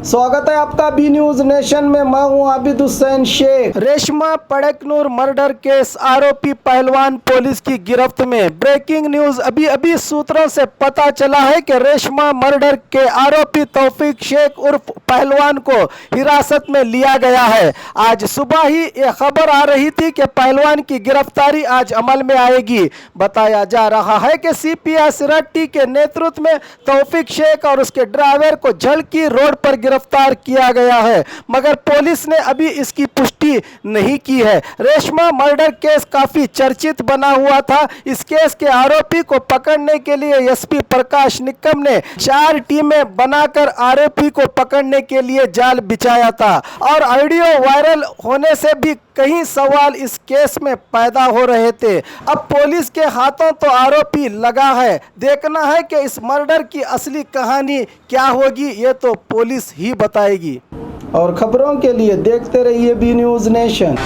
स्वागत है आपका बी न्यूज नेशन में। मैं हूं आबिद हुसैन शेख। रेशमा पड़कनूर मर्डर केस, आरोपी पहलवान पुलिस की गिरफ्त में। ब्रेकिंग न्यूज, अभी सूत्रों से पता चला है कि रेशमा मर्डर के आरोपी तौफीक शेख उर्फ पहलवान को हिरासत में लिया गया है। आज सुबह ही ये खबर आ रही थी कि पहलवान की गिरफ्तारी आज अमल में आएगी। बताया जा रहा है कि सीपीआई सिरट्टी के नेतृत्व में तौफीक शेख और उसके ड्राइवर को झलकी रोड पर गिरफ्तार किया गया है, मगर पुलिस ने अभी इसकी पुष्टि नहीं की है। रेशमा मर्डर केस काफी चर्चित बना हुआ था। इस केस के आरोपी को पकड़ने के लिए एसपी प्रकाश निक्कम ने 4 टीमें बनाकर आरोपी को पकड़ने के लिए जाल बिछाया था और ऑडियो वायरल होने से भी कई सवाल इस केस में पैदा हो रहे थे। अब पुलिस के हाथों तो आरोपी लगा है। देखना है कि इस मर्डर की असली कहानी क्या होगी, ये तो पुलिस ही बताएगी। और खबरों के लिए देखते रहिए बी न्यूज नेशन।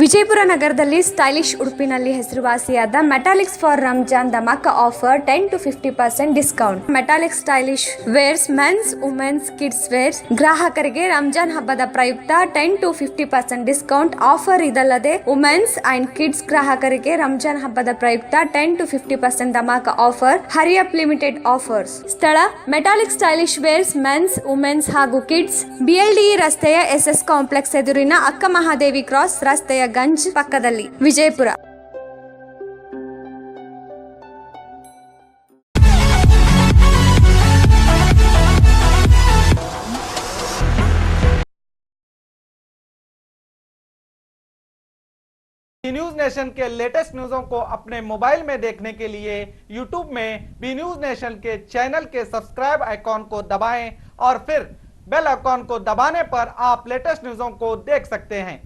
ವಿಜಯಪುರ ನಗರದಲ್ಲಿ ಸ್ಟೈಲಿಶ್ ಉಡುಪಿನಲ್ಲಿ ಹೆಸರುವಾಸಿಯಾದ ಮೆಟಾಲಿಕ್ಸ್ ಫಾರ್ ರಂಜಾನ್ ಧಮಾಕ offer 10 to 50% discount. Metallics stylish wears men's women's kids wears ಗ್ರಾಹಕರಿಗೆ ರಂಜಾನ್ ಹಬ್ಬದ ಪ್ರಯುಕ್ತ 10 to 50% ಡಿಸ್ಕೌಂಟ್ ಆಫರ್. ಇದಲ್ಲದೆ ವುಮೆನ್ಸ್ ಅಂಡ್ ಕಿಡ್ಸ್ ಗ್ರಾಹಕರಿಗೆ ರಂಜಾನ್ ಹಬ್ಬದ ಪ್ರಯುಕ್ತ 10 to 50% ಧಮಾಕ ಆಫರ್. Hurry up limited offers. ಸ್ಥಳ Metallic stylish wears men's women's ಹಾಗೂ ಕಿಡ್ಸ್, ಬಿಎಲ್ಡಿಇ ರಸ್ತೆಯ ಎಸ್ಎಸ್ ಕಾಂಪ್ಲೆಕ್ಸ್ ಎದುರಿನ ಅಕ್ಕ ಮಹಾದೇವಿ ಕ್ರಾಸ್ ರಸ್ತೆಯ ಗಂಜ್ ಪಕ್ಕದಲ್ಲಿ, ವಿಜಯಪುರ. न्यूज नेशन के लेटेस्ट न्यूज़ों को अपने मोबाइल में देखने के लिए यूट्यूब में बी न्यूज नेशन के चैनल के सब्सक्राइब आइकॉन को दबाएं और फिर बेल आइकॉन को दबाने पर आप लेटेस्ट न्यूज़ों को देख सकते हैं।